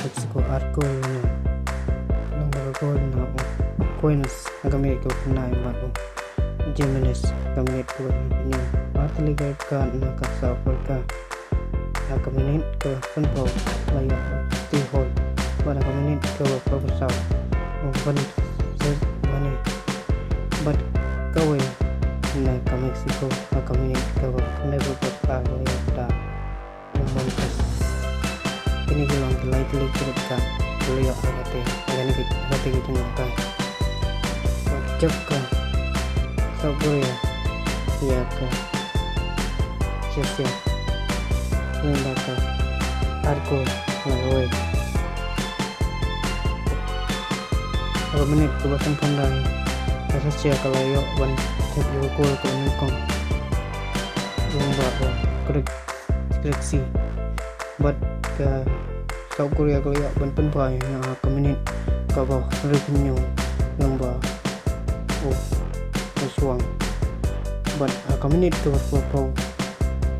Mexico arco no number goal na coins gamit ko na ibago Jimenez gamit ko ni mataliga ka na kasapol ka nakaminit ko punto layo stay hall para kaminit ko pagkasaw ban money but kawin na ka Mexico nakaminit ko never got ta Montes ini bilang lightly cerita beliau agate gitu kan cep kan sabur ya ka siap nenda ka arko ngawe kalau menit kebasan pandang rasa sia kalau yo ban cep ko nikong yung ba koreksi but ke South Korea kalau ya ban penpai na kemenit ka ba revenue yang ba suang but kemenit tu berpau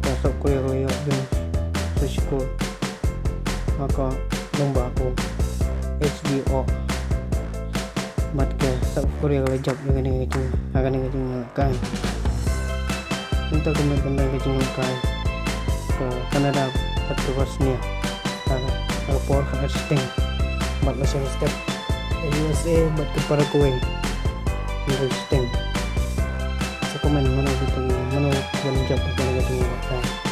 ke South Korea kalau ya yang sesuatu maka lomba HBO but ke South Korea kalau job dengan ini akan kan untuk kemenit dengan kan ke Kanada satu wasnya for assisting but masih step USA but ke Paraguay interesting so komen mana gitu mana job apa lagi